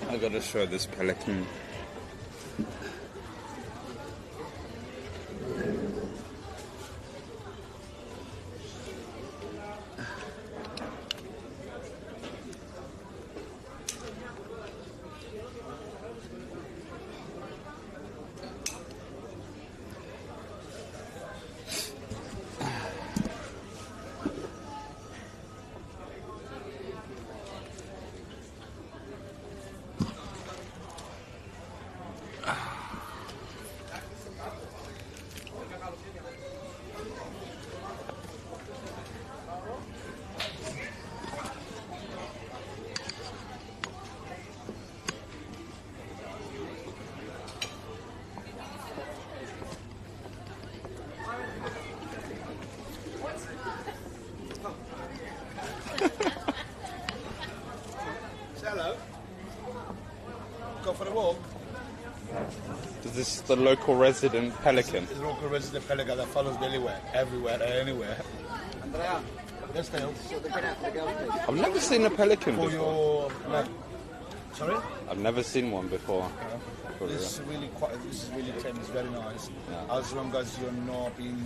I gotta show this pelican. Hello. Go for a walk. Is this the local resident pelican? The local resident pelican that follows me everywhere, anywhere. Andrea, let's go. I've never seen a pelican For before. your sorry? I've never seen one before. This is really tame. It's very nice. Yeah. As long as you're not being,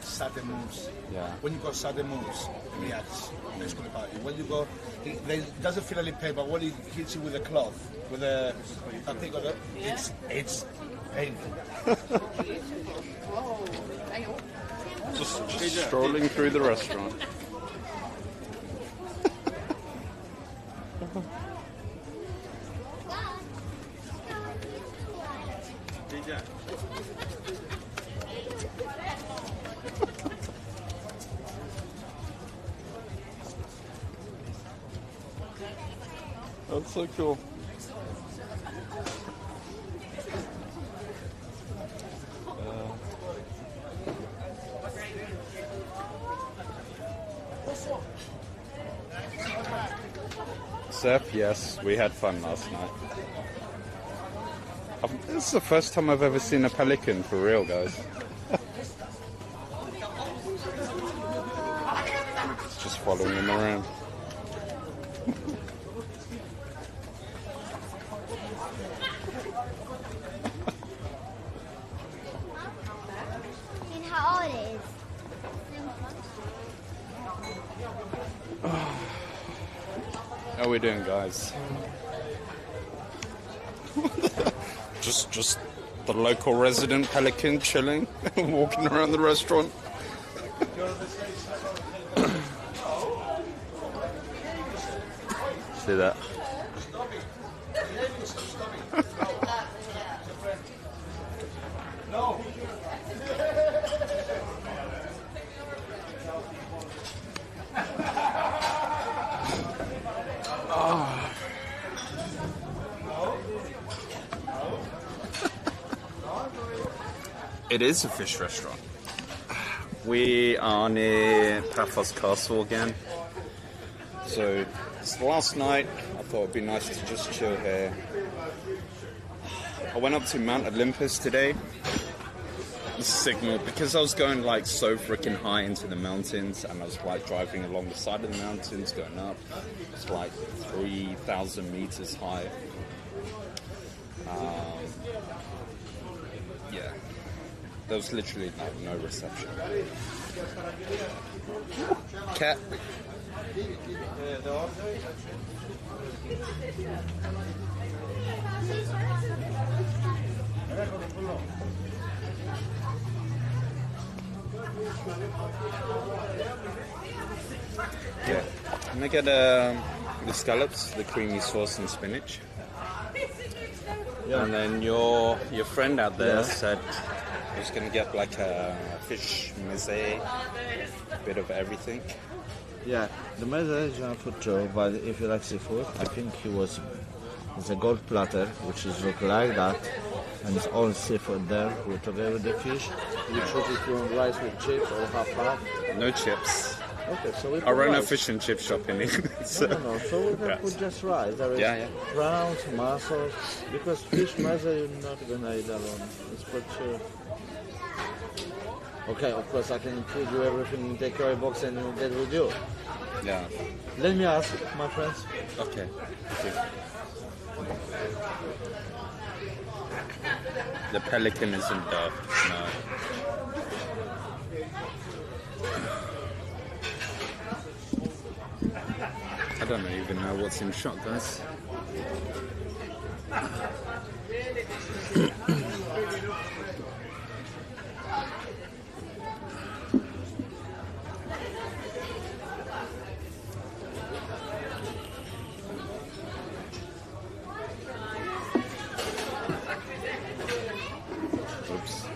sudden moves. Yeah. When you got sudden moves, yes, let's go party. When you go, it doesn't feel any pain, but when it hits you with a cloth, with a thing on it, it's painful. Just strolling through the restaurant. That's so cool. Seth, yes, we had fun last night. This is the first time I've ever seen a pelican for real, guys. It's just following him around. How old it is? How are we doing, guys? just the local resident pelican chilling, walking around the restaurant. See that? It is a fish restaurant. We are near Paphos Castle again. So it's the last night. I thought it'd be nice to just chill here. I went up to Mount Olympus today. The signal, because I was going like so freaking high into the mountains, and I was like driving along the side of the mountains going up. It's like 3,000 meters high. Yeah. There was literally like no reception. Cat. Yeah. Can I get the scallops, the creamy sauce and spinach? Yeah. And then your friend out there said he was going to get like a fish meze, a bit of everything. Yeah, the meze is junk food too, but if you like seafood, I think it's a gold platter, which is look like that, and it's all seafood there together with the fish. You choose if you want rice with chips or half. No chips. Okay, so we put I run a rice. fish and chip shop in England. So. No, so we can put just rice. There is prawns, mussels, because fish meze you're not gonna eat alone. It's for sure. Okay, of course I can include you everything in takeaway box and you'll get with you. Yeah. Let me ask, my friends. Okay. The pelican isn't daft, no. I don't even know what's in shot, guys. Oops.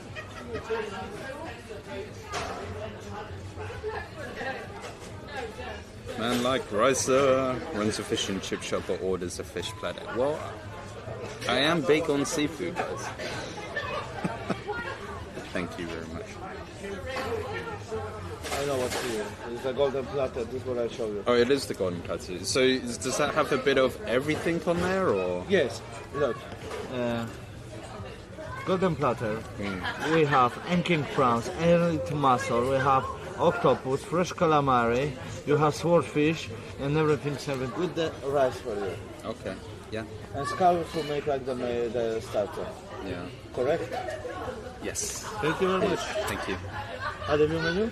Man like Ricer runs a fish and chip shop but orders a fish platter. Well, I am big on seafood, guys. Thank you very much. I know what it is. It's a golden platter. This is what I showed you. Oh, it is the golden platter. So does that have a bit of everything on there, or? Yes. Look. Golden platter. We have king prawns, elite mussel. We have octopus, fresh calamari. You have swordfish and everything served with the rice for you. Okay. Yeah. And scallops will make like the starter. Yeah. Correct? Yes. Thank you very much. Thank you. Add a new menu?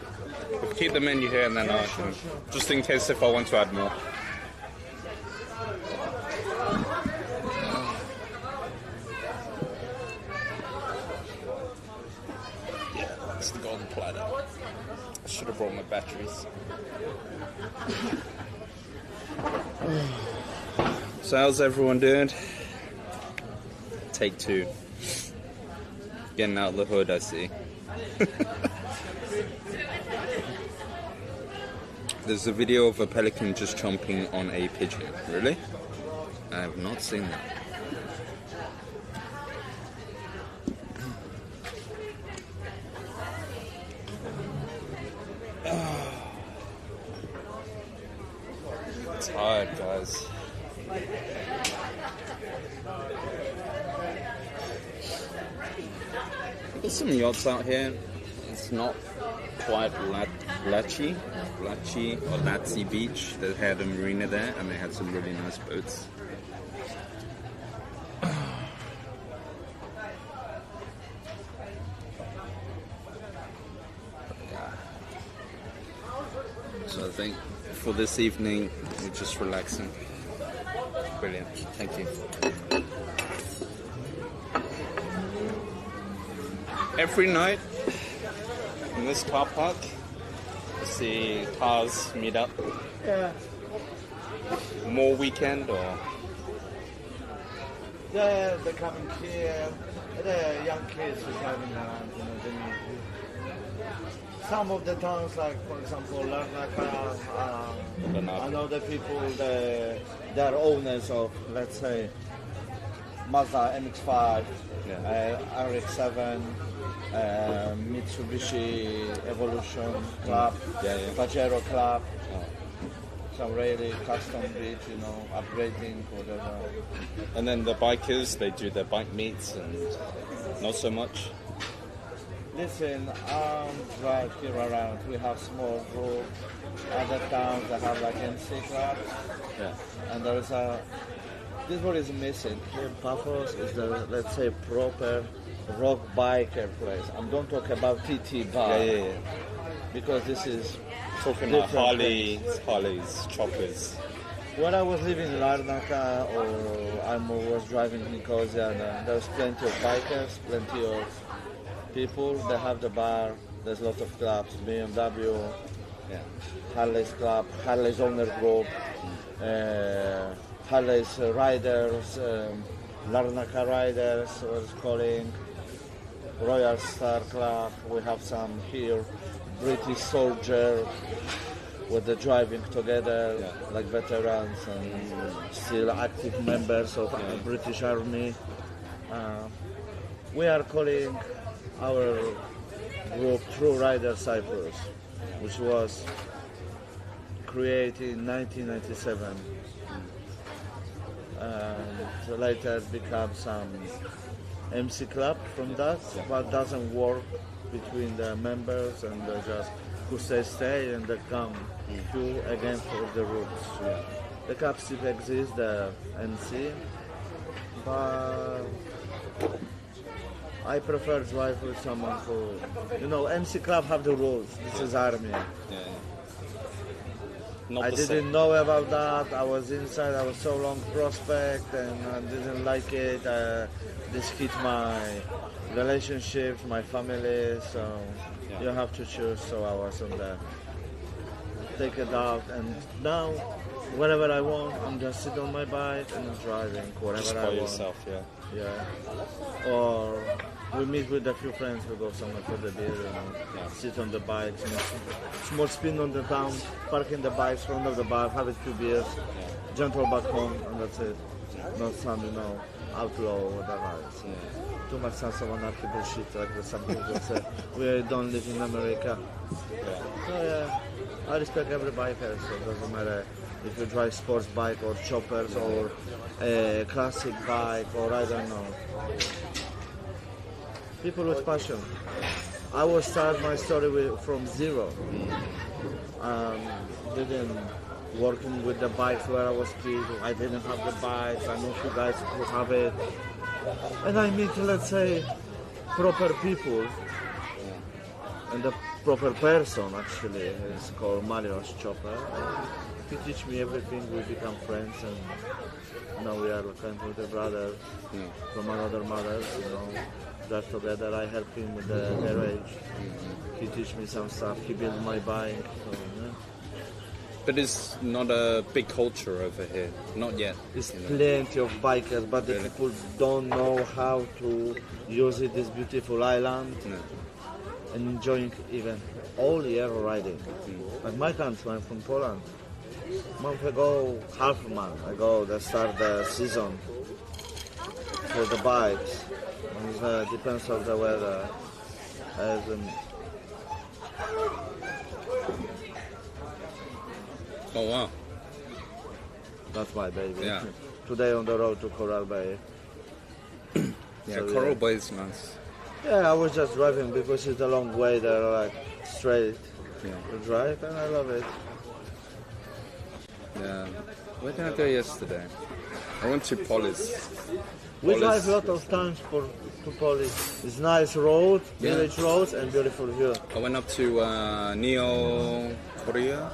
We'll keep the menu here, and then I can, just in case if I want to add more. Yeah, that's the golden platter. I should have brought my batteries. So how's everyone doing? Take two. Getting out of the hood, I see. There's a video of a pelican just chomping on a pigeon. Really? I have not seen that. Tired, guys. There's some yachts out here. It's not quite Lachi or Latzi Beach. They had a marina there, and they had some really nice boats. So I think for this evening, we're just relaxing. Brilliant. Thank you. Every night in this car park, you see cars meet up. Yeah. More weekend or? They're coming here. The young kids are driving around. Some of the towns, like for example, Larnaca, I know the people, they're owners of, let's say, Mazda MX-5, RX-7, Mitsubishi Evolution Club, Pajero Club, some really custom beat, upgrading, whatever. And then the bikers, they do their bike meets and not so much. Listen, right here around, we have small group. Other towns that have like MC clubs. Yeah. And there is this what is missing here in Paphos is the, let's say, proper rock biker place. I don't talk about TT bar. Yeah. Because this is talking about Harleys, choppers. When I was living in Larnaca or I was driving in Nicosia, and there's plenty of bikers, plenty of people. They have the bar. There's lots of clubs, BMW, Harley's club, Harley's owner group, Harley's riders, Larnaca riders, what's calling, Royal Star Club. We have some here, British soldier, with the driving together, like veterans and still active members of the British Army. We are calling our group True Rider Cyprus, which was created in 1997. And later become some MC club from that, but doesn't work between the members and just who stay and they come few again for the roots. The club still exists, the NC, But I prefer drive with someone who, MC Club have the rules. This is army. Yeah. Not I the didn't same. know about that. I was inside. I was so long prospect, and I didn't like it. This hit my relationships, my family. So you have to choose. So I was on there. Take it out, and now wherever I want, I'm just sitting on my bike and driving wherever Just I by want. yourself, yeah. Yeah. Or we meet with a few friends, we go somewhere for the beer, sit on the bikes, small spin on the town, park in the bikes, front of the bar, have a few beers, gentle back home, and that's it. Not some, outlaw or whatever. It's, too much sense of anarchy bullshit, like some people say. We don't live in America. So I respect every biker, so it doesn't matter if you drive sports bike or choppers or a classic bike or I don't know. People with passion. I will start my story from zero. Didn't working with the bikes where I was kid. I didn't have the bikes. I know few guys who have it. And I meet, let's say, proper people. And the proper person actually is called Mario's Chopper. He teach me everything. We become friends, and now we are kind of the brothers from another mother. Just together. I help him with the garage. He teach me some stuff. He built my bike. So, But it's not a big culture over here, not yet. There's plenty of bikers, but the people don't know how to use it. This beautiful island. And enjoying even all year riding. Like my country, I'm from Poland. A month ago, half a month ago, they start the season for the bikes. And it depends on the weather. Oh wow. That's my baby. Yeah. Today on the road to Coral Bay. Yeah, Coral Bay is nice. Yeah, I was just driving because it's a long way there, like straight to drive, and I love it. Yeah. Where did I go yesterday? I went to Polis. We drive a lot of times to Polis. It's nice road, village roads, and beautiful view. I went up to Neo Korea.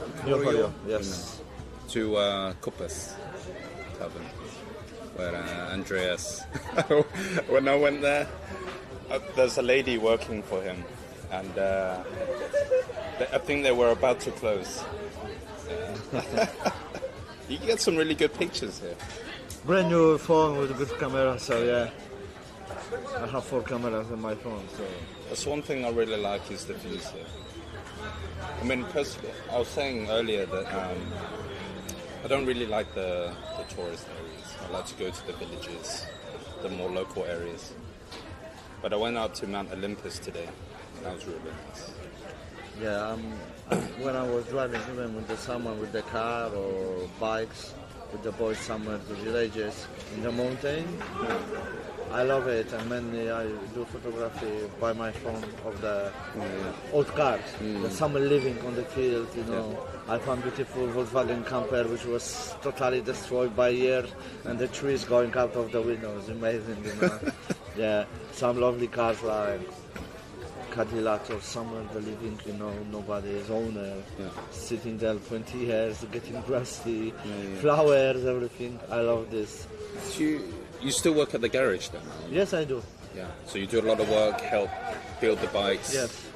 Yes. To Kupas Tavern, where Andreas. When I went there, there's a lady working for him, and I think they were about to close. You can get some really good pictures here. Brand new phone with a good camera, so yeah. I have 4 cameras on my phone, so. That's one thing I really like is the views here. I mean, personally, I was saying earlier that I don't really like the tourist areas. I like to go to the villages, the more local areas. But I went out to Mount Olympus today, and that was really nice. Yeah, when I was driving, even with the someone with the car or bikes, with the boys somewhere to villages in the mountain, I love it. And mainly I do photography by my phone of the old cars. The someone living on the field, I found beautiful Volkswagen camper which was totally destroyed by years, and the trees going out of the windows. Amazing, Yeah, some lovely cars like Cadillac or somewhere the living, nobody is owner, sitting there 20 years, getting rusty, flowers, everything. I love this. You still work at the garage then? Yes, I do. Yeah. So you do a lot of work, help build the bikes, Yes.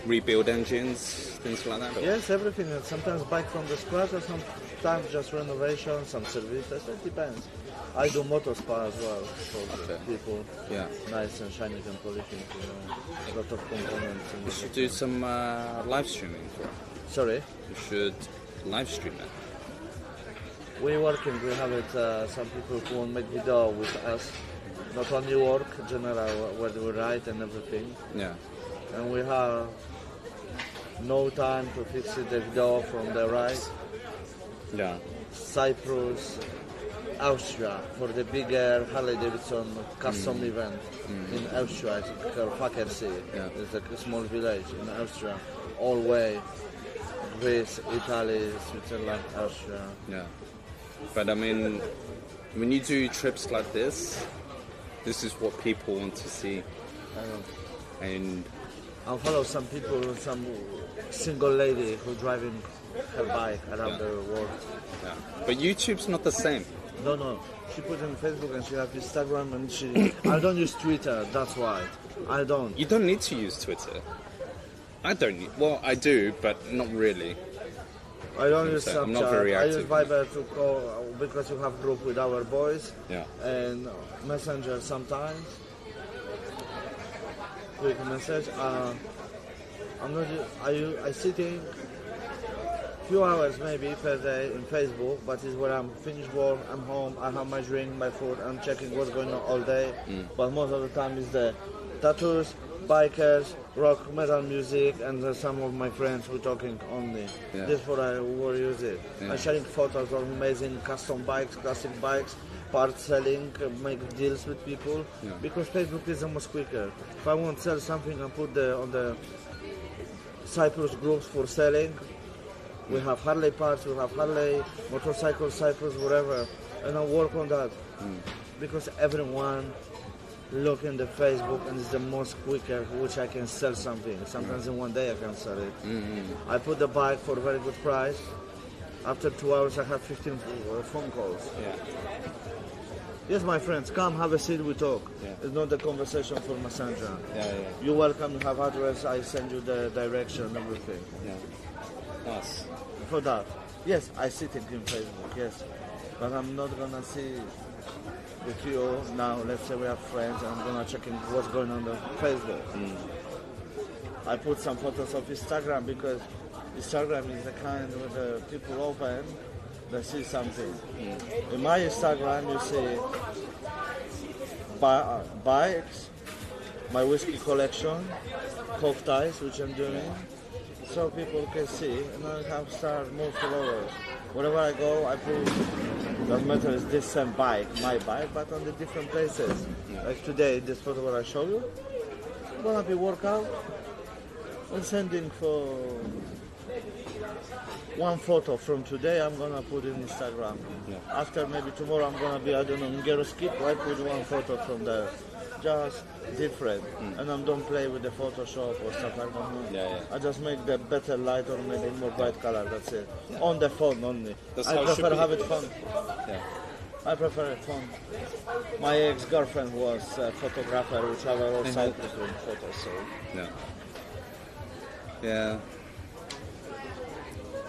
rebuild engines, things like that? Yes, everything. Sometimes bike from the scratch, or sometimes just renovation, some services. It depends. I do motor spa as well for people. Yeah. Nice and shiny and polishing, a lot of components. You should do some live streaming for it. Sorry? You should live stream it. We're working. We have it. Some people who want to make video with us. Not only work, general, where we write and everything. Yeah. And we have no time to fix the video from the right. Yeah. Cyprus, Austria for the bigger Harley Davidson custom event in Austria. It's called Fakkersee. Yeah. It's a small village in Austria. All way, Greece, Italy, Switzerland, Austria. Yeah. But I mean, when you do trips like this, This is what people want to see. I know. And I follow some people, some single lady who driving her bike around the world. yeah. But YouTube's not the same. No. She put on Facebook and she have Instagram and she. I don't use Twitter. That's why. I don't. You don't need to use Twitter. I don't need. Well, I do, but not really. I don't use I'm Snapchat. not very I use active. Viber to call because you have group with our boys. Yeah. And Messenger sometimes. Quick message. I'm not. I sitting few hours maybe per day in Facebook, but it's where I'm finished work. I'm home. I have my drink, my food. I'm checking what's going on all day. But most of the time is the tattoos, bikers, rock, metal music, and some of my friends who talking only. Yeah. This is what I will use it. Yeah. I'm sharing photos of amazing custom bikes, classic bikes, part selling, make deals with people. Yeah. Because Facebook is almost quicker. If I want to sell something, I put on the Cyprus groups for selling. We have Harley parts, we have Harley, motorcycle, Cyprus, whatever. And I work on that. Because everyone look in the Facebook and it's the most quicker which I can sell something. Sometimes in one day I can sell it. I put the bike for a very good price. After 2 hours I have 15 phone calls. Yeah. Yes, my friends, come have a seat, we talk. Yeah. It's not a conversation for Messenger. Yeah. You're welcome to have address, I send you the direction, everything. Yeah. Nice. For that. Yes, I sit in Facebook, yes. But I'm not gonna see with you now, let's say we are friends, I'm gonna check in what's going on Facebook. I put some photos of Instagram because Instagram is the kind where the people open, they see something. In my Instagram you see bikes, my whiskey collection, cocktails which I'm doing, so people can see, and I have started more followers. Wherever I go, I put, doesn't matter it's this same bike, my bike, but on the different places. Like today, this photo what I show you, I'm gonna be workout and sending for one photo from today, I'm gonna put in Instagram. After maybe tomorrow, I'm gonna be, I don't know, in Geroskip, I put one photo from there. Just different, and I don't play with the Photoshop or stuff like that. Yeah. I just make the better light or maybe more bright color. That's it. On the phone only. That's I how it should prefer be. have it fun. Yeah. I prefer it fun. My ex-girlfriend was a photographer, which I was also doing photos. So Yeah. Yeah.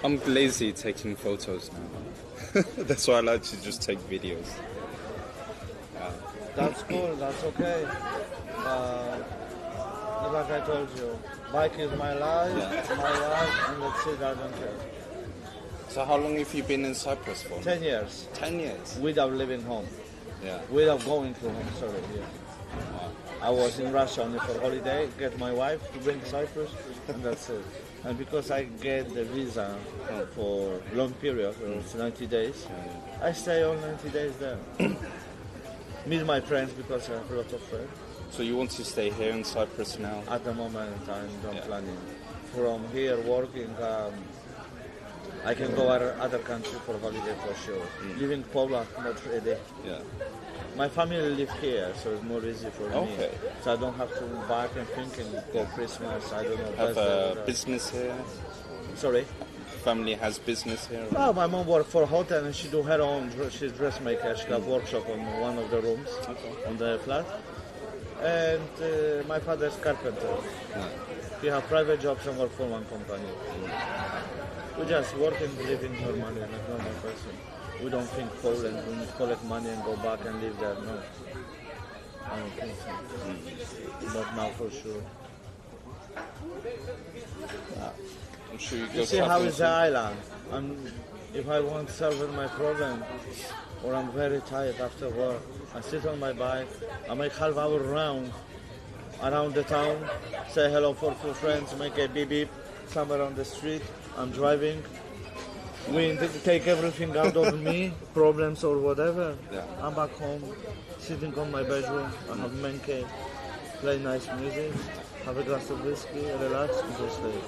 I'm lazy taking photos now. That's why I like to just take videos. that's cool. That's okay. Like I told you, bike is my life, and that's it. I don't care. So how long have you been in Cyprus for? 10 years 10 years. without leaving home. Yeah. Without going to home, sorry. Yeah. I was in Russia only for holiday, get my wife to bring Cyprus, and that's it. And because I get the visa for long period, it's 90 days, I stay all 90 days there. Meet my friends because I have a lot of friends. So you want to stay here in Cyprus now? At the moment, I'm not planning. From here working, I can go other country for holiday for sure. Living Poland, not really. Yeah. My family live here, so it's more easy for me. Okay. So I don't have to back and think and go Christmas. I don't know. Have birthday, a business here? Sorry. Family has business here? Oh, my mom works for a hotel and she do her own. She's dressmaker. She got workshop on one of the rooms on the flat. And my father's carpenter. He have private jobs and work for one company. We just work and living normally like normal person. We don't think Poland, we need to collect money and go back and live there. No. I don't think so. Not now for sure. I'm sure you You go see how traveling is the soon. island? If I want to solve my problem, or I'm very tired after work, I sit on my bike, I make half hour round around the town, say hello for few friends, make a beep beep somewhere on the street, I'm driving. We take everything out of me, problems or whatever. Yeah. I'm back home, sitting on my bedroom, I have man cave, play nice music, have a glass of whiskey, relax, and just sleep.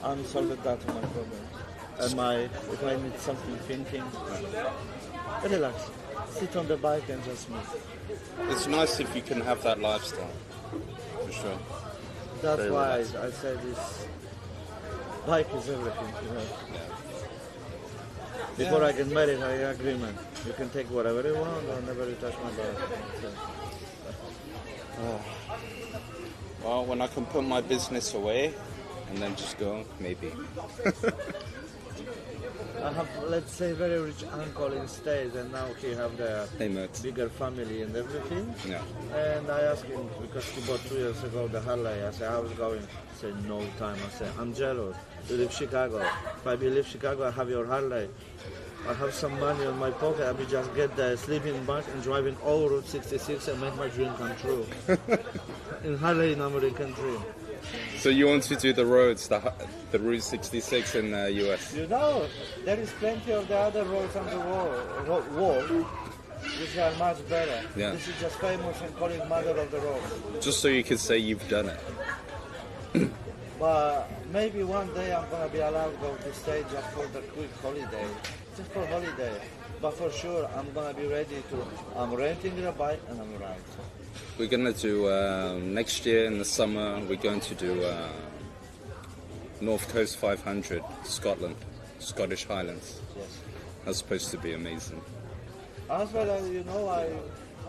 I'm solved that my problem. And if I need something thinking, relax. sit on the bike and just move. It's nice if you can have that lifestyle, for sure. That's Very why relaxed. I said this bike is everything, you know. Before I get married, I agreement. You can take whatever you want or never you touch my bike. So, Well, when I can put my business away and then just go, maybe. I have, let's say, very rich uncle in States, and now he have the Hey, mate. bigger family and everything. Yeah. And I asked him, because he bought 2 years ago the Harley, I said, how's it going? He said, no time. I said, I'm jealous. You live Chicago. If I live Chicago, I have your Harley. I have some money in my pocket. I will just get the sleeping bag and driving all Route 66 and make my dream come true. In Harley, in American dream. So you want to do the roads, the Route 66 in the US? You know, there is plenty of the other roads on the wall which are much better. Yeah. This is just famous and call it mother of the road. Just so you can say you've done it. But maybe one day I'm gonna be allowed to go to stage just for the quick holiday, just for holiday. But for sure, I'm gonna be ready to. I'm renting the bike and I'm riding. We're going to do, next year in the summer, we're going to do North Coast 500, Scotland, Scottish Highlands. Yes. That's supposed to be amazing. As well as you know, I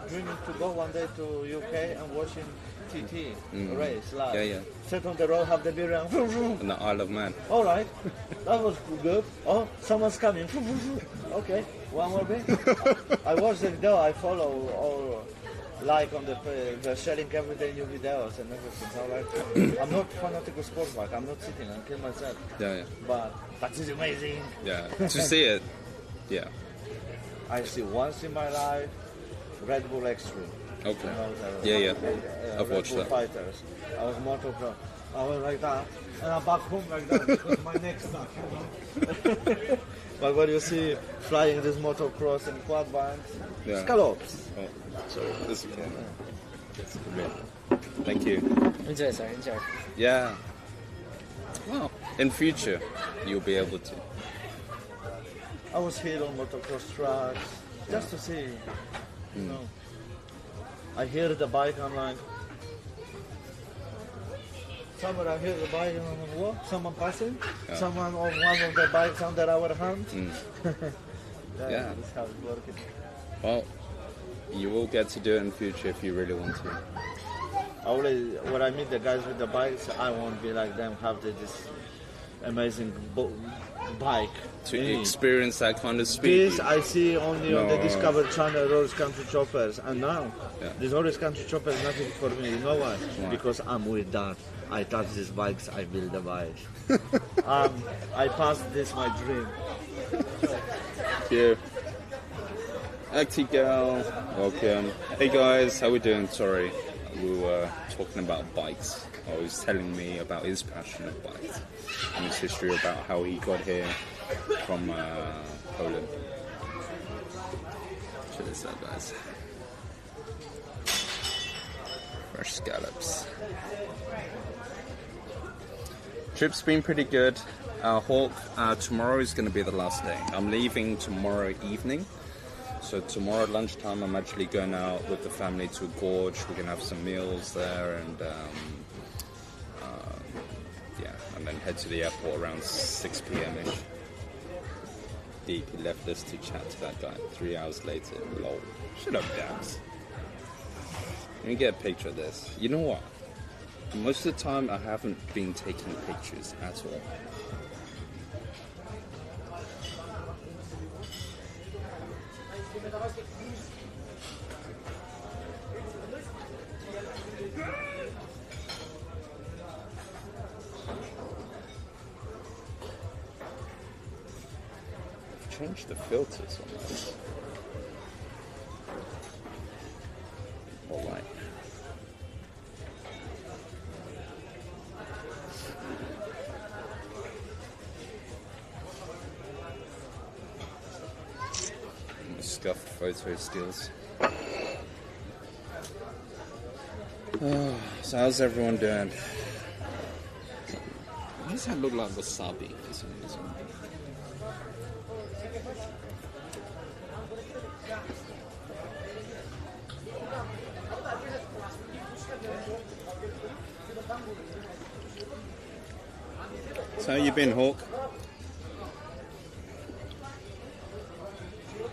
dreaming to go one day to UK and watching TT race live. Yeah, yeah. Sit on the road, have the beer and And the Isle of Man. all right, that was good. Oh, someone's coming. Okay, one more bit. I watch the video. I follow all like on they're sharing every day new videos and everything. All right. I'm not fanatic of sports bike. I'm not sitting and kill myself. Yeah, yeah. But that is amazing. Yeah. To see it, yeah. I see once in my life Red Bull Extreme. Okay. You know, Yeah, yeah. I've Red watched Bull that. Fighters. I was motocross. I was like that, and I'm back home like that because my neck's stuck. But when you see flying this motocross and quad bikes, Yeah. scallops. Oh, sorry. This is okay. Yes, good. Thank you. Enjoy, sir. Enjoy. Yeah. Well, in future, you'll be able to. I was here on motocross tracks just to see, you know. I hear the bike, I'm like, somewhere I hear the bike and I'm like, what? Someone passing? Yeah. Someone on one of the bikes under our hand? Yeah. That's how it's working. Well, you will get to do it in future if you really want to. When I meet the guys with the bikes, I won't be like them, have this amazing bike. To Me. experience that kind of speed. This I see only on the No. Discovery Channel, Rollers Country Choppers, and now Yeah. this Rollers Country Chopper is nothing for me. You know why? Because I'm with that. I touch these bikes, I build the bike. I passed this my dream. Here. Acty girl, welcome. Hey guys, how we doing? Sorry, we were talking about bikes. He was telling me about his passion of bikes and his history about how he got here from Poland. Check this out, guys. Fresh scallops. Trip's been pretty good. Hawk, tomorrow is going to be the last day. I'm leaving tomorrow evening. So tomorrow at lunchtime, I'm actually going out with the family to a gorge. We're going to have some meals there and and then head to the airport around 6 p.m.-ish. Deep, he left us to chat to that guy. 3 hours later, lol. Shut up, Dabs. Let me get a picture of this. You know what? Most of the time, I haven't been taking pictures at all. I've changed the filters on this. All right. Scuffed photo skills. So how's everyone doing? Why does that look like wasabi for some reason? So how you been, Hawk?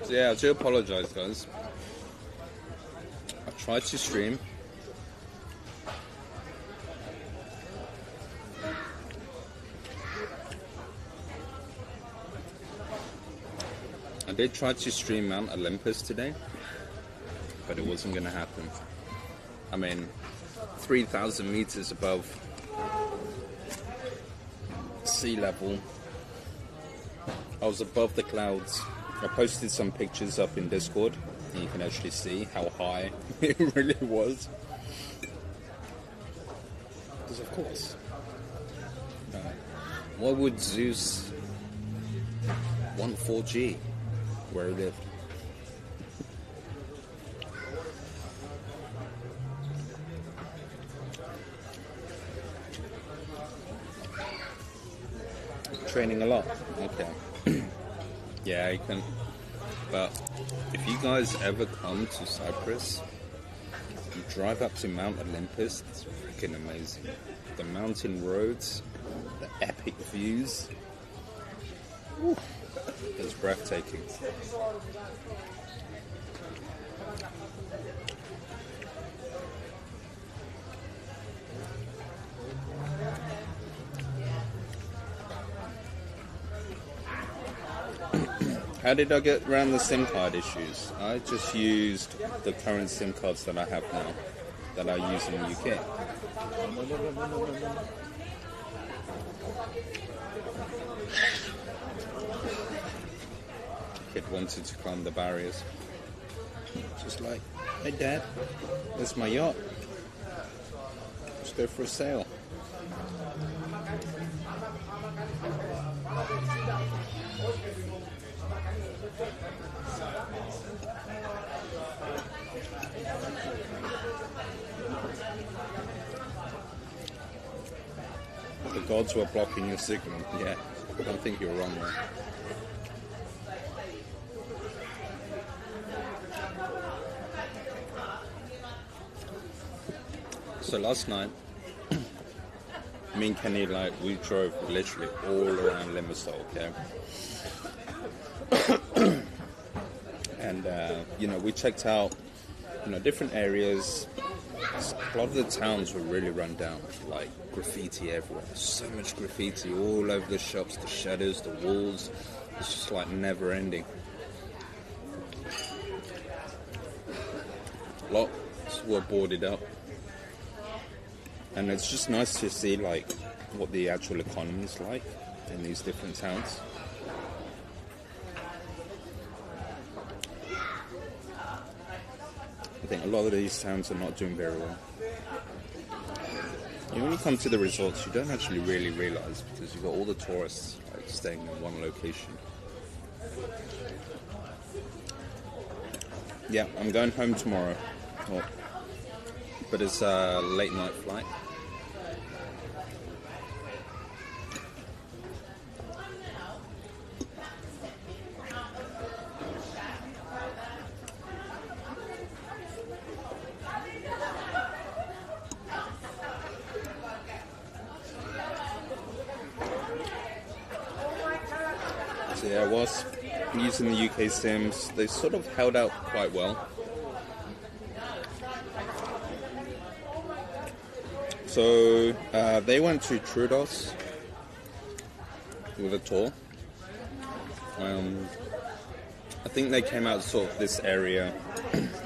So yeah, I do apologise, guys. I tried to stream. I did try to stream Mount Olympus today, but it wasn't going to happen. I mean, 3,000 meters above sea level. I was above the clouds. I posted some pictures up in Discord, and you can actually see how high it really was. Because of course, why would Zeus want 4G where he lived? Training a lot. Okay. Yeah, you can. But if you guys ever come to Cyprus, you drive up to Mount Olympus, it's freaking amazing. The mountain roads, the epic views. Woo, it's breathtaking. How did I get around the SIM card issues? I just used the current SIM cards that I have now, that I use in the UK. Kid wanted to climb the barriers. Just like, hey Dad, there's my yacht. Let's go for a sail. The gods were blocking your signal. Yeah, I don't think you're wrong there. So last night, me and Kenny, we drove literally all around Limassol, okay? And, we checked out, different areas. A lot of the towns were really run down, like graffiti everywhere. So much graffiti all over the shops, the shutters, the walls. It's just like never ending. Lots were boarded up. And it's just nice to see what the actual economy is like in these different towns. I think a lot of these towns are not doing very well. When you come to the resorts, you don't actually really realise, because you've got all the tourists staying in one location. Yeah, I'm going home tomorrow. But it's a late night flight. So yeah, I was using the UK Sims. They sort of held out quite well. So they went to Troodos with a tour. I think they came out sort of this area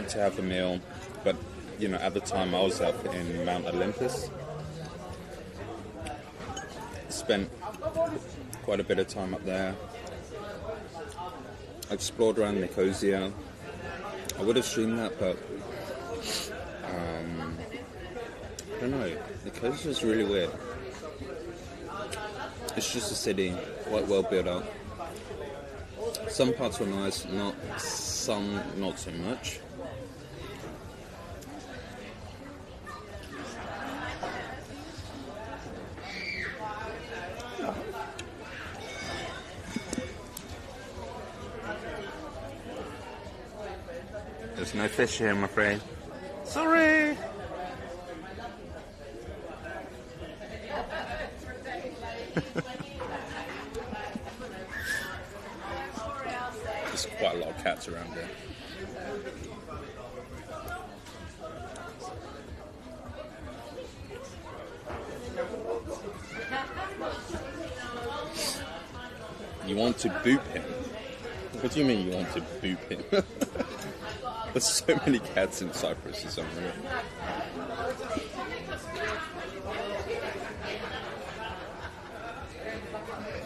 to have a meal, but at the time I was up in Mount Olympus. Spent quite a bit of time up there. I explored around Nicosia. I would have streamed that, but I don't know. Nicosia is really weird. It's just a city, quite well built up. Some parts were nice, some not so much. There's no fish here, I'm afraid. Sorry! there's quite a lot of cats around here. You want to boop him? What do you mean you want to boop him? There's so many cats in Cyprus, it's unreal.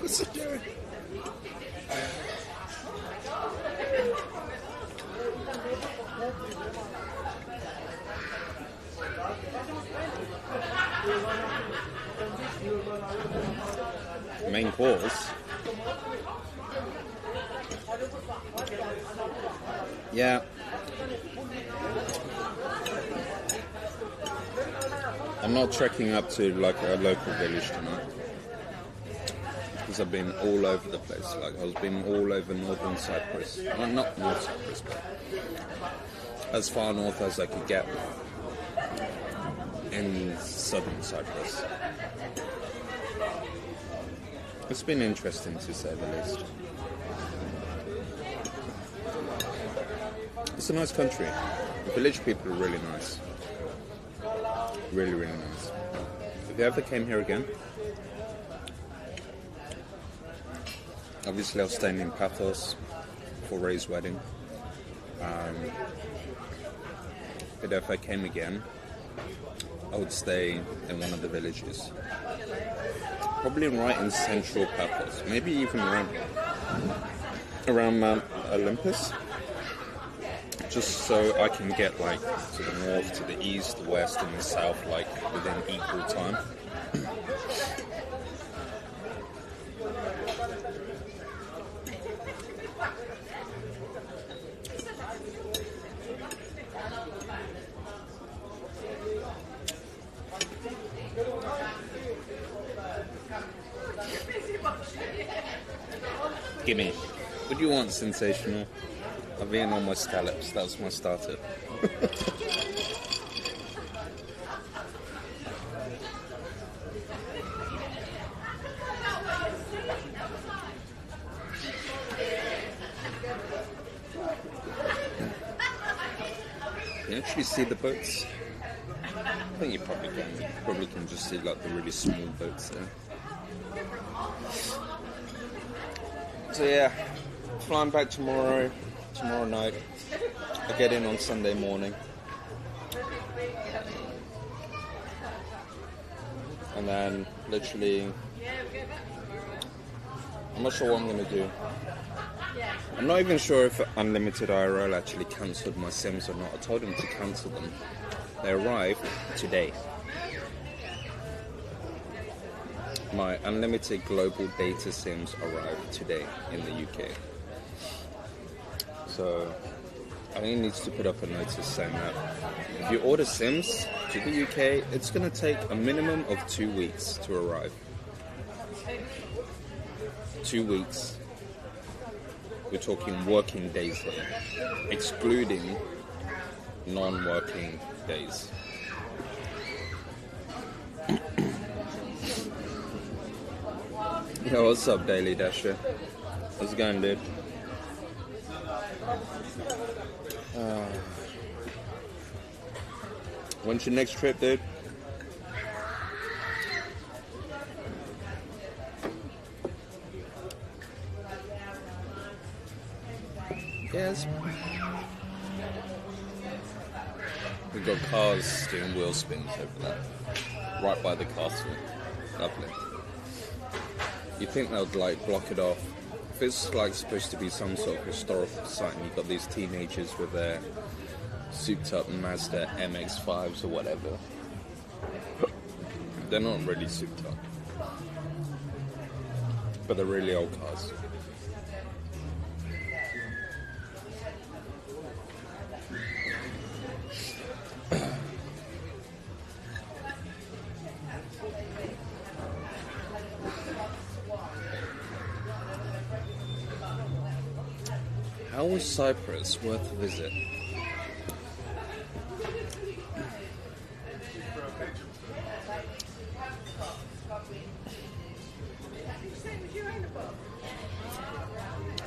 What's he doing? Main course. Yeah. I'm not trekking up to like a local village tonight because I've been all over the place. Like I've been all over northern Cyprus. Well, not North Cyprus, but as far north as I could get in southern Cyprus. It's been interesting to say the least. It's a nice country. The village people are really nice. Really, really nice. If you ever came here again, obviously I was staying in Paphos for Ray's wedding. But if I came again, I would stay in one of the villages. Probably right in central Paphos. Maybe even around Mount Olympus. Just so I can get like to the north, to the east, the west and the south like within equal time. Gimme. What do you want, sensational? I've eaten all my scallops, that was my starter. Can you actually see the boats? I think you probably can. You probably can just see like the really small boats there. So yeah, flying back tomorrow night. I get in on Sunday morning. And then literally, I'm not sure what I'm going to do. I'm not even sure if Unlimited IRL actually cancelled my Sims or not. I told them to cancel them. They arrived today. My unlimited global data Sims arrived today in the UK. So I think it needs to put up a notice saying that if you order Sims to the UK, it's going to take a minimum of 2 weeks to arrive. 2 weeks. We're talking working days here, excluding non-working days. Yo, what's up, Daily Dasher? How's it going, dude? When's your next trip, dude? Yes. We've got cars doing wheel spins over there, right by the castle. Lovely. You'd think they would like block it off. If it's like supposed to be some sort of historical site and you've got these teenagers with their souped up Mazda MX-5s or whatever, they're not really souped up, but they're really old cars. How is Cyprus worth a visit?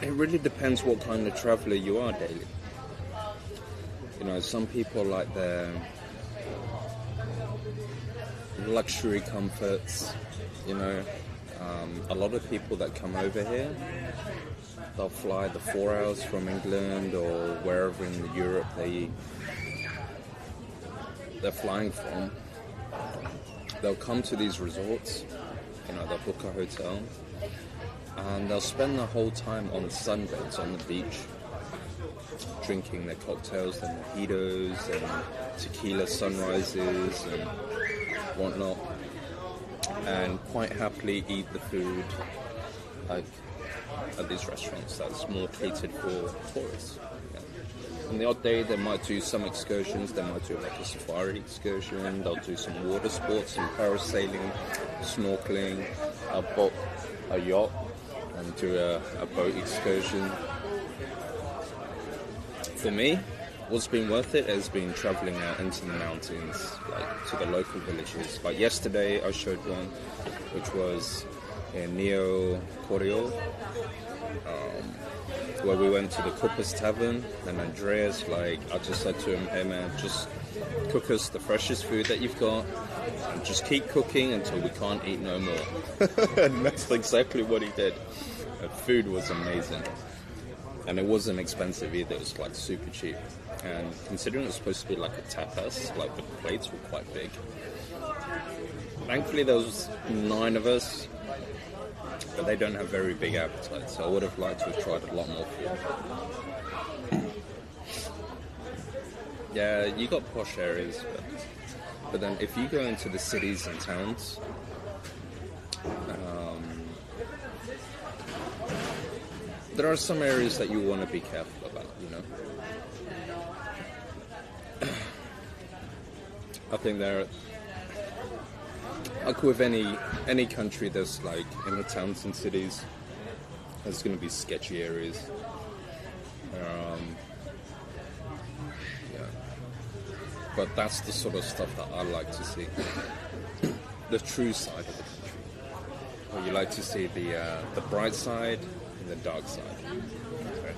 It really depends what kind of traveller you are daily. You know, some people like their luxury comforts, you know. A lot of people that come over here, they'll fly the 4 hours from England or wherever in Europe they're flying from. They'll come to these resorts, you know, they'll book a hotel, and they'll spend the whole time on sunbeds on the beach, drinking their cocktails, their mojitos and tequila sunrises and whatnot, and quite happily eat the food like at these restaurants that's more catered for tourists. On the odd day, they might do some excursions. They might do like a safari excursion. They'll do some water sports, some parasailing, snorkeling. They'll book a yacht and do a boat excursion. For me, what's been worth it has been traveling out into the mountains, like to the local villages. Like yesterday, I showed one, which was in Neo Corio, where we went to the Cooper's Tavern, and Andreas, like, I just said to him, hey man, just cook us the freshest food that you've got, and just keep cooking until we can't eat no more. And that's exactly what he did. The food was amazing. And it wasn't expensive either, it was like super cheap. And considering it was supposed to be like a tapas, like the plates were quite big. Thankfully there was 9 of us, but they don't have very big appetites, so I would have liked to have tried a lot more food. Yeah, you got posh areas, but then if you go into the cities and towns, there are some areas that you want to be careful about, you know. I think there, like with any country, there's like in the towns and cities, there's going to be sketchy areas. Yeah, but that's the sort of stuff that I like to see. The true side of the country. Or you like to see the bright side and the dark side. Okay.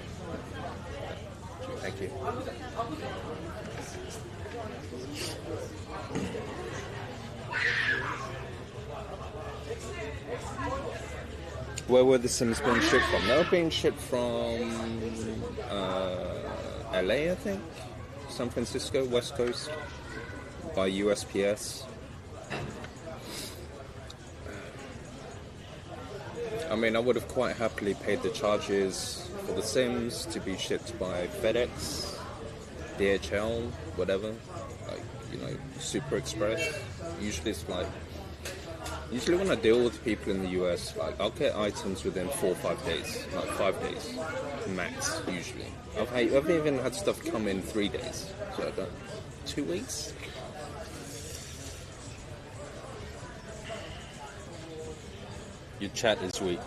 Thank you. Where were the Sims being shipped from? They were being shipped from LA, I think, San Francisco, West Coast, by USPS. I mean, I would have quite happily paid the charges for the Sims to be shipped by FedEx, DHL, whatever, like, you know, Super Express. Usually it's like, usually when I deal with people in the US, like, I'll get items within 4 or 5 days, like 5 days max, usually. I've even had stuff come in 3 days, so I don't, 2 weeks? Your chat is weak.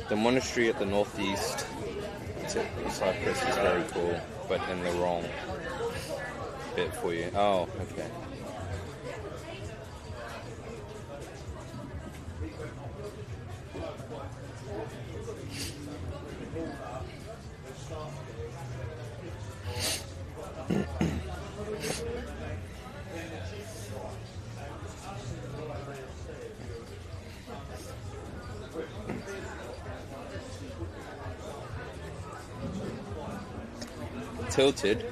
The monastery at the northeast tip of Cyprus is very cool, but in the wrong bit for you. Oh, okay. Tilted.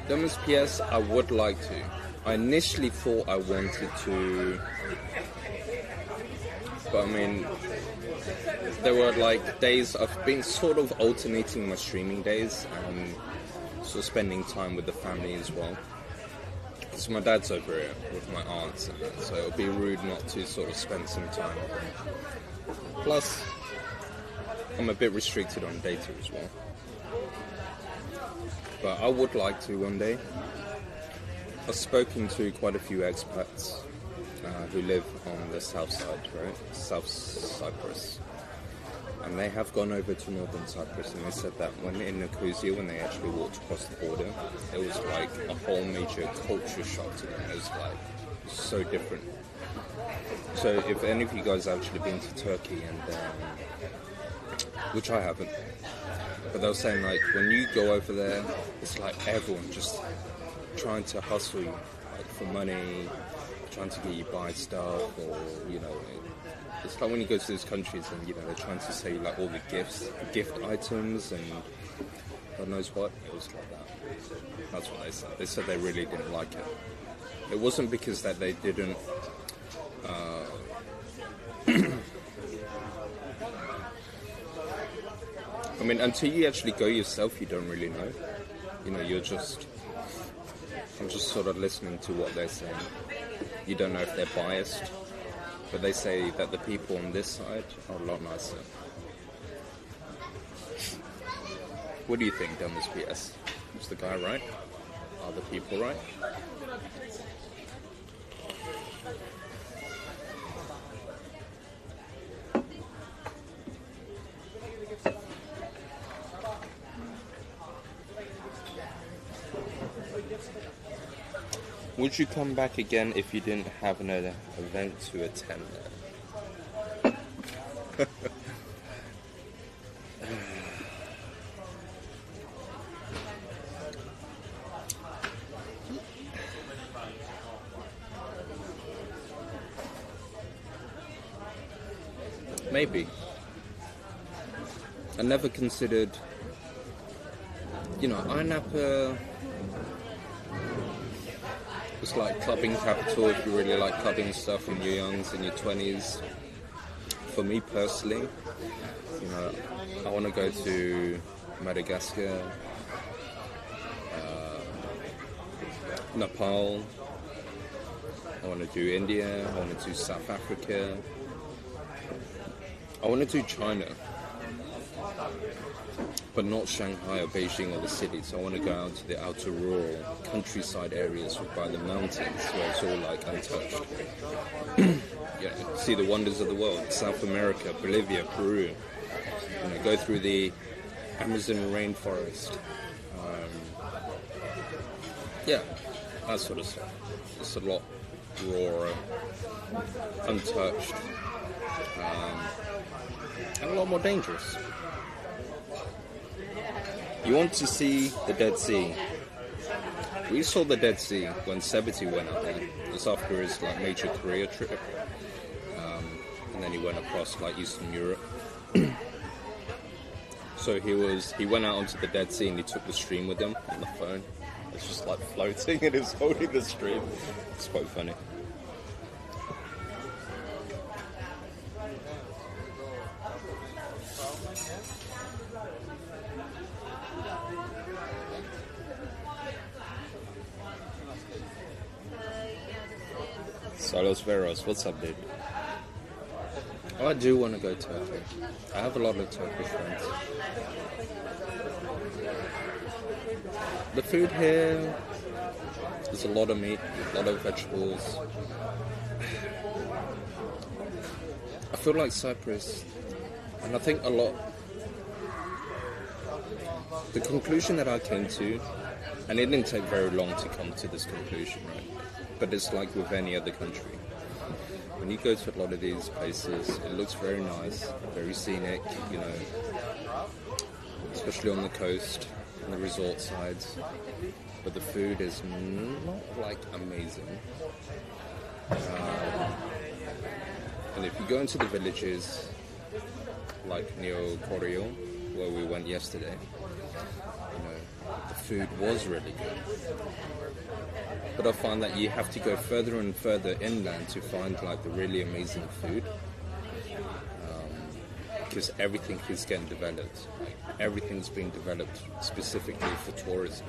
MSPS, I would like to. I initially thought I wanted to But I mean, there were like days I've been sort of alternating my streaming days and sort of spending time with the family as well. Because my dad's over here with my aunts, and that, so it would be rude not to sort of spend some time with him. Plus, I'm a bit restricted on data as well. But I would like to one day. I've spoken to quite a few expats who live on the south side, right? South Cyprus. And they have gone over to northern Cyprus, and they said that when in Nicosia, when they actually walked across the border, it was like a whole major culture shock to them. It was like so different. So if any of you guys have actually been to Turkey, and which I haven't, but they were saying like when you go over there, it's like everyone just trying to hustle you like for money, trying to get you buy stuff, or you know. It's like when you go to those countries and, you know, they're trying to sell you like all the gift items and God knows what. It was like that. That's what they said. They said they really didn't like it. It wasn't because that they didn't... I mean, until you actually go yourself, you don't really know. You know, I'm just sort of listening to what they're saying. You don't know if they're biased. But they say that the people on this side are a lot nicer. What do you think, dumb as PS? Is the guy right? Are the people right? Would you come back again if you didn't have an event to attend there? Maybe. I never considered, you know, Napa. It's like clubbing capital if you really like clubbing stuff when you're youngs in your 20s. For me personally, you know, I want to go to Madagascar, Nepal, I want to do India, I want to do South Africa, I want to do China. But not Shanghai or Beijing or the cities. I want to go out to the outer rural countryside areas by the mountains where it's all like untouched. Yeah, see the wonders of the world. South America, Bolivia, Peru. You know, go through the Amazon rainforest. Yeah, that sort of stuff. It's a lot rawer, untouched, and a lot more dangerous. You want to see the Dead Sea. We saw the Dead Sea when Sebeti went up there. It was after his like major career trip. And then he went across like Eastern Europe. So he went out onto the Dead Sea and he took the stream with him on the phone. It's just like floating and he was holding the stream. It's quite funny. Salos Veros, what's up, dude? Oh, I do want to go to Turkey. I have a lot of Turkish friends. The food here, there's a lot of meat, a lot of vegetables. I feel like Cyprus, and I think a lot, the conclusion that I came to, and it didn't take very long to come to this conclusion, right? But it's like with any other country. When you go to a lot of these places, it looks very nice, very scenic, you know, especially on the coast, on the resort sides. But the food is not like amazing. And if you go into the villages, like near Koryo, where we went yesterday, you know, the food was really good. But I find that you have to go further and further inland to find like the really amazing food. because everything is getting developed. Like, everything's being developed specifically for tourism.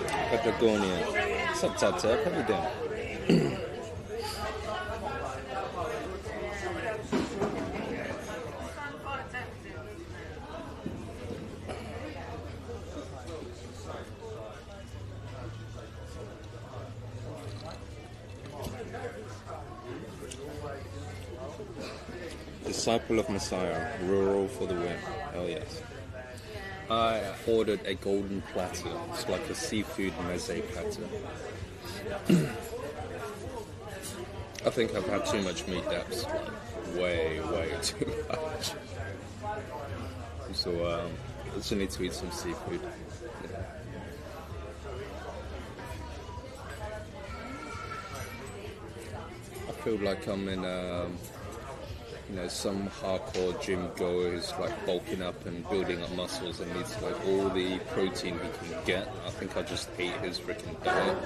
Patagonia. What's up, Tata? How you doing? Disciple of Messiah, rural for the win. Hell yes. I ordered a golden platter. It's like a seafood meze platter. I think I've had too much meat depths. Like, way too much. So, I just need to eat some seafood. Yeah. I feel like I'm in some hardcore gym goer who's like bulking up and building up muscles and needs like all the protein he can get. I think I just ate his freaking diet.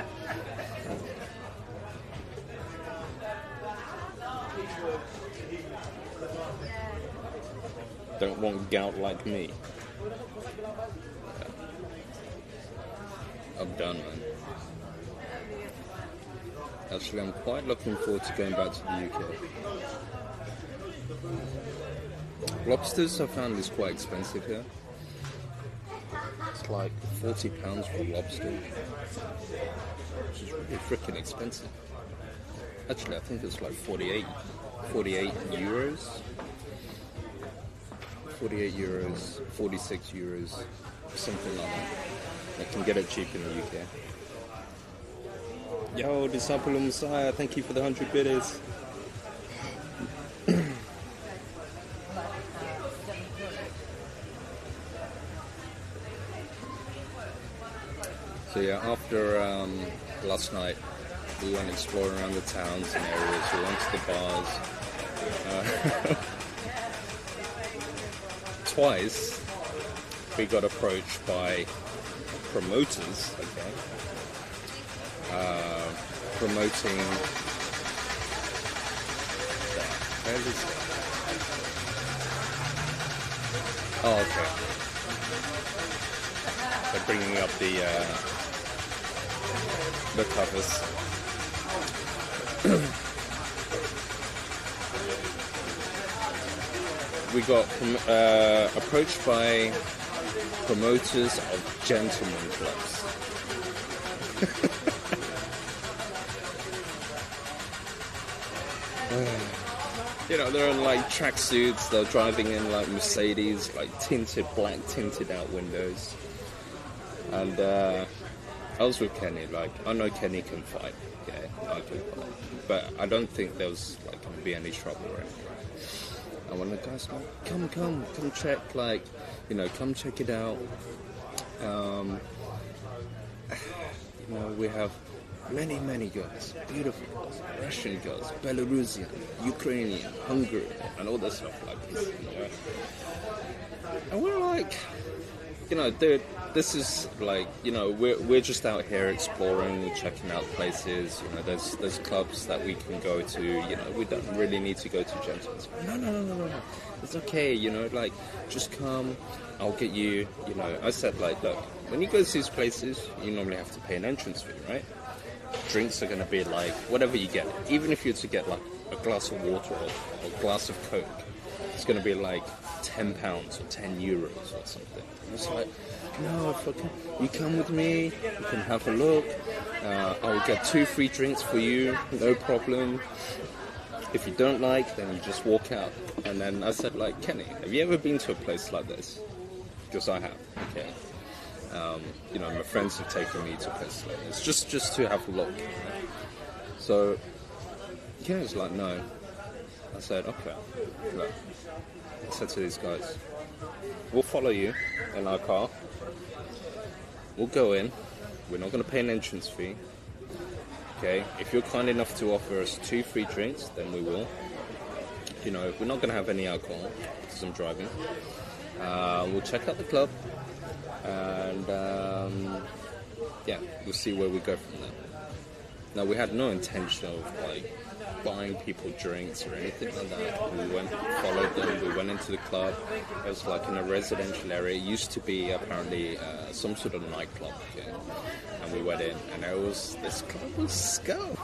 Don't want gout like me. Yeah. I'm done, man. Actually, I'm quite looking forward to going back to the UK. Lobsters I found is quite expensive here. It's like £40 for a lobster, which is really freaking expensive. Actually, I think it's like 48 euros. 48 euros, 46 euros, something like that. I can get it cheap in the UK. Yo, Disciple of Messiah, thank you for the 100 bidders. So yeah, after last night, we went exploring around the towns and areas. We went to the bars. Twice, we got approached by promoters. Okay, promoting. Where is it? Oh, okay. They're bringing up the covers. We got approached by promoters of gentlemen clubs. They're in like tracksuits. They're driving in like Mercedes, like black tinted out windows. And I was with Kenny. Like, I know Kenny can fight. Okay, I can fight, but I don't think there was like going to be any trouble or anything. And when the guys like, come check, like, come check it out. We have many girls, beautiful girls, Russian girls, Belarusian, Ukrainian, Hungarian, and all that stuff like this. And we're like, dude, this is like, we're just out here exploring, checking out places. There's clubs that we can go to. We don't really need to go to gentlemen's. No. It's okay. Like, just come. I'll get you. I said, like, look, when you go to these places, you normally have to pay an entrance fee, right? Drinks are going to be like whatever you get. Even if you're to get like a glass of water or a glass of Coke, it's going to be like £10 or €10 or something. And it's like, no, you come with me, you can have a look. I'll get 2 free drinks for you, no problem. If you don't like, then you just walk out. And then I said, like, Kenny, have you ever been to a place like this? Because I have. Okay. My friends have taken me to places like this, just to have a look. So, yeah, it's like, no. I said, okay, look. I said to these guys, we'll follow you in our car. We'll go in. We're not going to pay an entrance fee. Okay, if you're kind enough to offer us 2 free drinks, then we will. We're not going to have any alcohol because I'm driving. We'll check out the club. And we'll see where we go from there. Now, we had no intention of like buying people drinks or anything like that. We followed them. We went into the club. It was like in a residential area. It used to be apparently some sort of nightclub. Okay? And we went in, and this club was skull.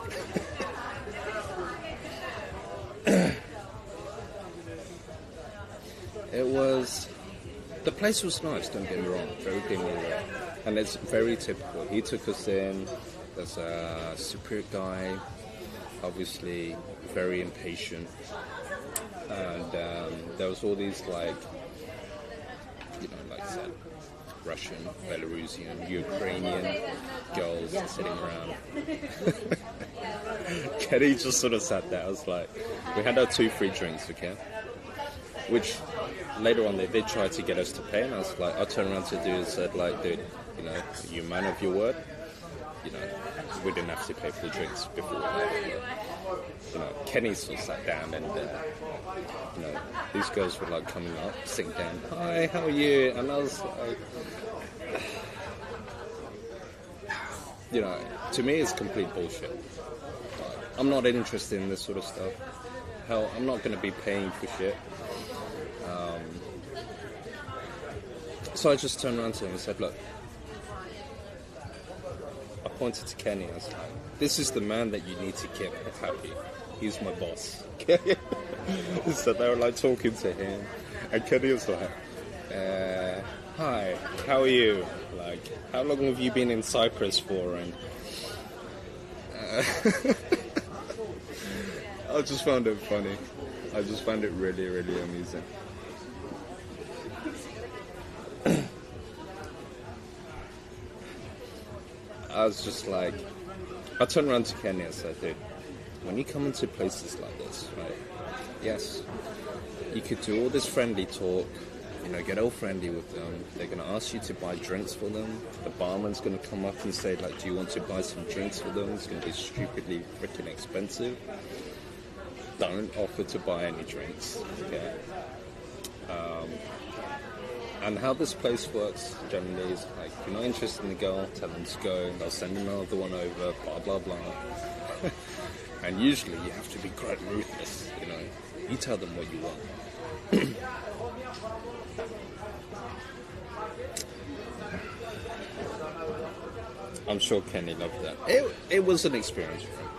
The place was nice, don't get me wrong, very clean, and it's very typical. He took us in, there's a Cypriot guy, obviously very impatient, and there was all these like I said, Russian, Belarusian, Ukrainian girls sitting around. Kenny just sort of sat there. I was like, we had our 2 free drinks, okay? Which later on they did try to get us to pay, and I was like, I turned around to dude and said, like, dude, you man of your word, we didn't have to pay for the drinks before. Kenny sort of sat down, and these girls were like coming up, sitting down, hi, how are you? And I was like, to me it's complete bullshit. I'm not interested in this sort of stuff. Hell, I'm not going to be paying for shit. So I just turned around to him and said, look, I pointed to Kenny. I was like, this is the man that you need to keep happy. He's my boss. So they were like talking to him, and Kenny was like, hi, how are you? Like, how long have you been in Cyprus for? And I just found it funny. I just found it really, really amusing. I was just like, I turned around to Kenny and said, dude, when you come into places like this, right, yes, you could do all this friendly talk, get all friendly with them. They're going to ask you to buy drinks for them. The barman's going to come up and say, like, do you want to buy some drinks for them? It's going to be stupidly freaking expensive. Don't offer to buy any drinks, okay? And how this place works generally is like, if you're not interested in the girl, tell them to go, they'll send another one over, blah, blah, blah. And usually you have to be quite ruthless, You tell them what you want. I'm sure Kenny loved that. It was an experience for him.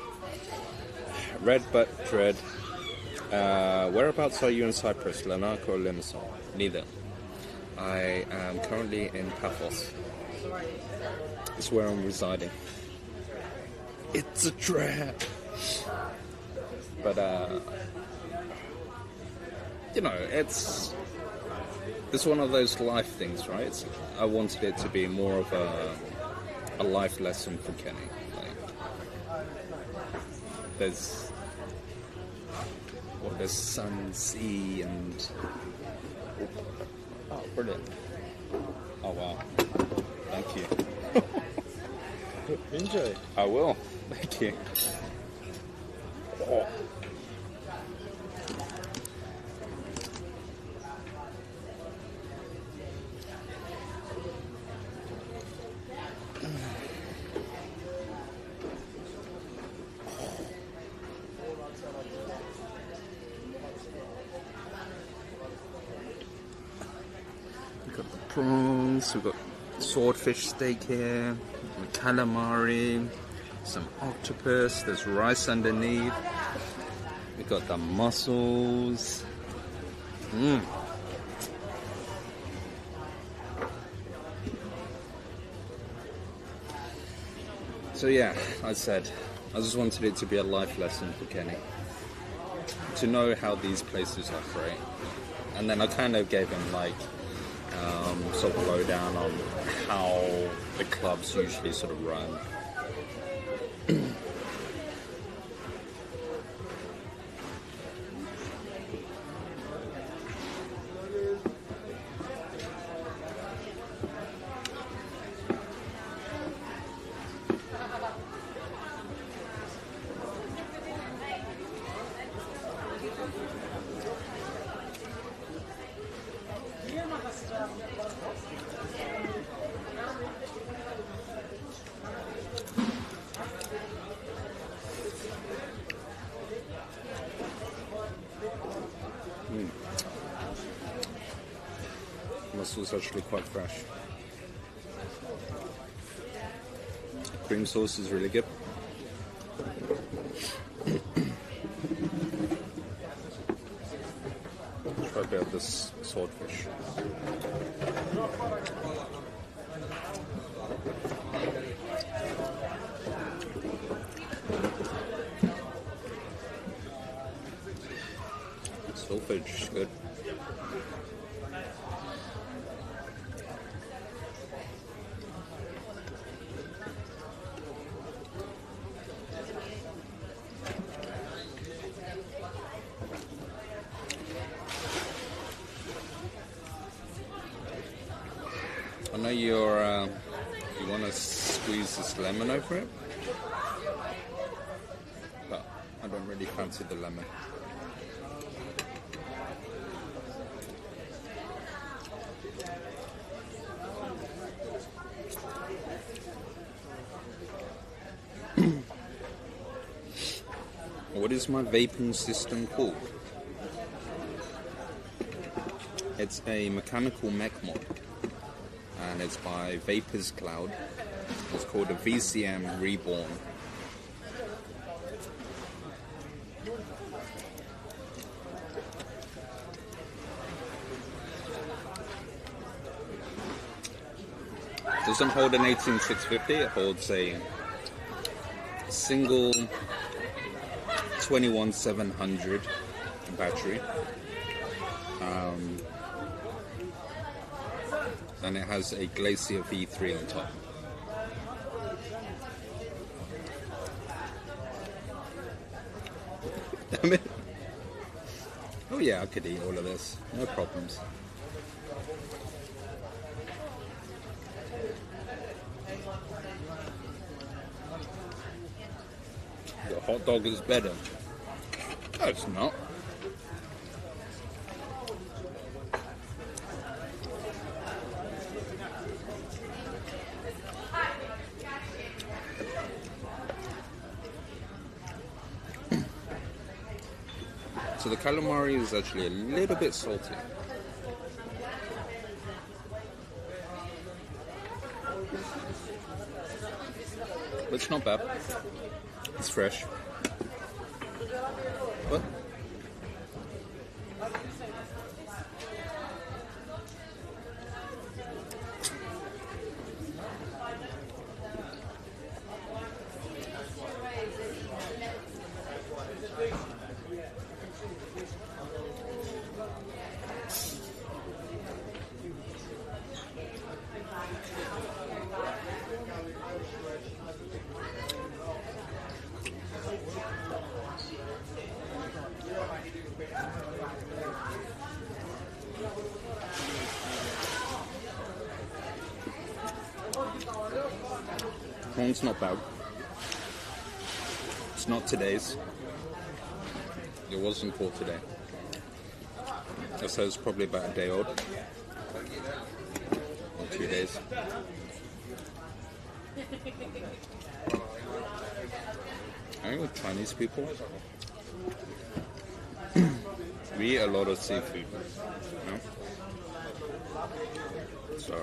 Red but dread. Whereabouts are you in Cyprus, Larnaca or Limassol? Neither. I am currently in Paphos. It's where I'm residing. It's a trap. But it's one of those life things, right? I wanted it to be more of a life lesson for Kenny. Like, there's sun, sea, and oh, brilliant! Oh wow! Thank you. Enjoy. I will. Thank you. Oh. We've got the prawns, we've got swordfish steak here, calamari, some octopus, there's rice underneath, we've got the mussels. So yeah, I said, I just wanted it to be a life lesson for Kenny, to know how these places operate. And then I kind of gave him like sort of lowdown on how the clubs usually sort of run. Mussel's actually quite fresh. Cream sauce is really good. Try a bit of this swordfish. Swordfish is good. I know you want to squeeze this lemon over it, but I don't really fancy the lemon. What is my vaping system called? It's a mechanical mech mod, and it's by Vapors Cloud. It's called a VCM Reborn. It doesn't hold an 18650, it holds a single 21700 battery. And it has a Glacier V3 on top. Damn it. Oh yeah, I could eat all of this, no problems. The hot dog is better. No, it's not. So the calamari is actually a little bit salty. But it's not bad. It's fresh. But corn's not bad. It's not today's. It wasn't caught today. So it's probably about a day old. Or 2 days. I think with Chinese people, we eat a lot of seafood. You know? So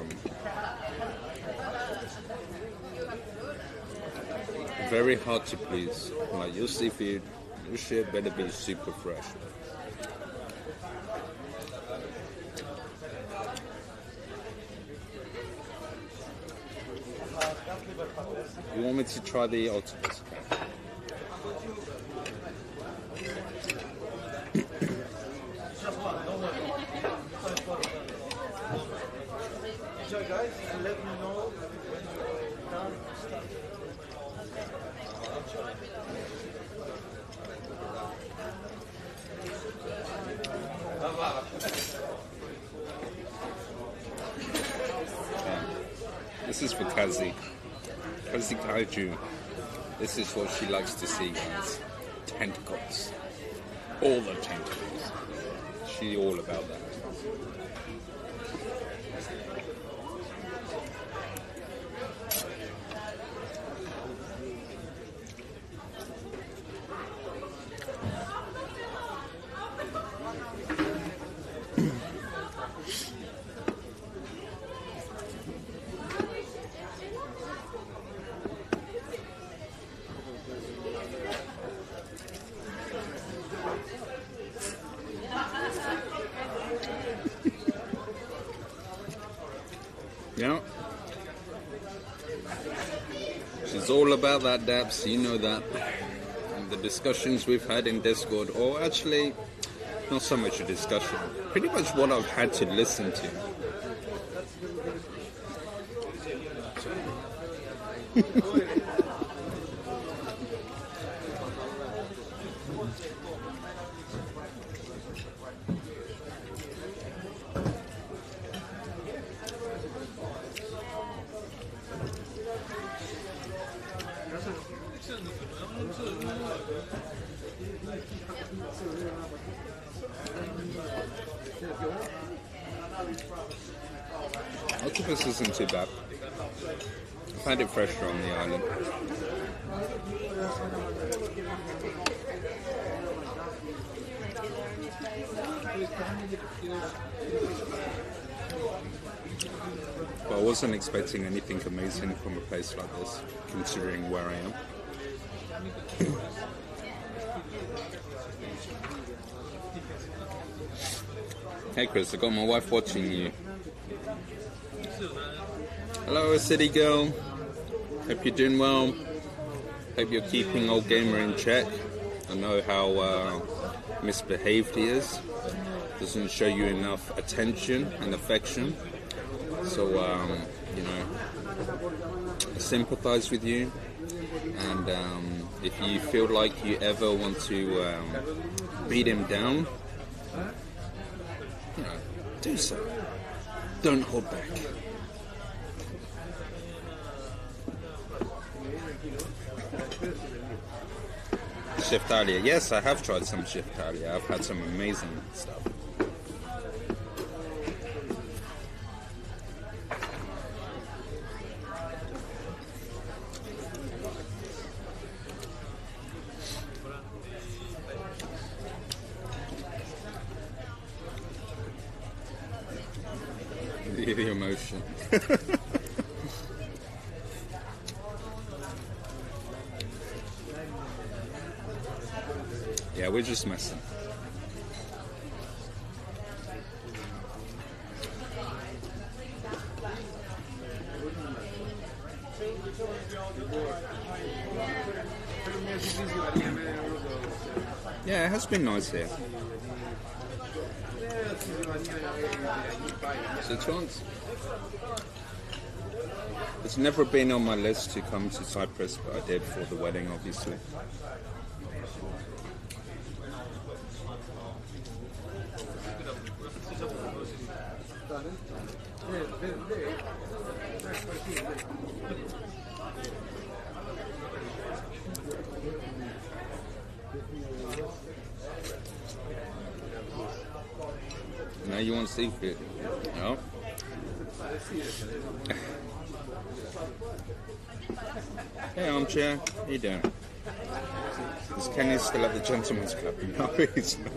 very hard to please. Like your seafood, your shit better be super fresh. You want me to try the octopus? So guys, let me know when you're done. This is for Kazi. Kazi Kaiju. This is what she likes to see, guys. Tentacles. All the tentacles. She all about that. Yeah. She's all about that, Dabs. You know that. And the discussions we've had in Discord, or actually, not so much a discussion, pretty much what I've had to listen to. Octopus isn't too bad. I've had it fresher on the island. But I wasn't expecting anything amazing from a place like this, considering where I am. Hey Chris, I got my wife watching you. Hello, city girl. Hope you're doing well. Hope you're keeping old gamer in check. I know how misbehaved he is. Doesn't show you enough attention and affection. So, you know, I sympathize with you. And if you feel like you ever want to beat him down, you know, do so. Don't hold back. Shiftalia. Yes, I have tried some Shiftalia. I've had some amazing stuff. The emotion. Yeah, we're just messing. Yeah, it has been nice here. It's a chance. It's never been on my list to come to Cyprus, but I did for the wedding, obviously. Now you want seafood? No. Hey, armchair. How you doing? Is Kenny still at the gentleman's club? No, he's not.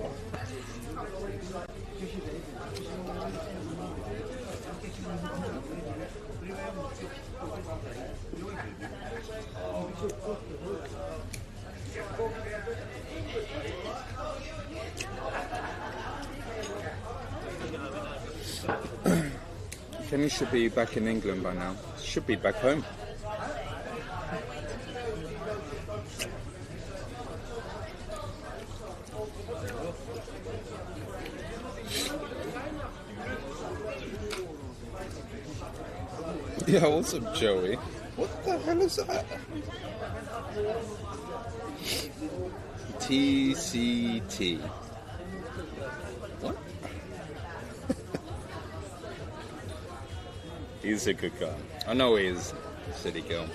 Kenny should be back in England by now. Should be back home. Yeah, what's up, Joey? What the hell is that? TCT. What? He's a good guy. I know he is, city girl.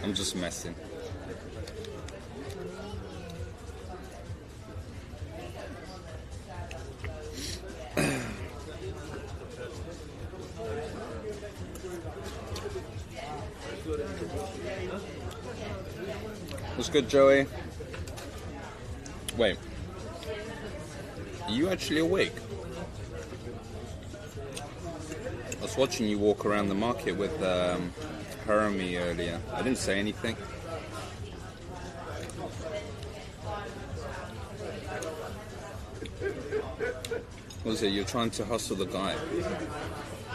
I'm just messing. What's good, Joey? Wait. Are you actually awake? I was watching you walk around the market with Harami earlier. I didn't say anything. What was it? You're trying to hustle the guy.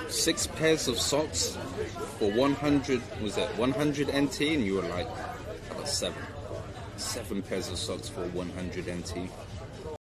6 pairs of socks for 100, was that 100 NT? And you were like, I got 7. 7 pairs of socks for 100 NT.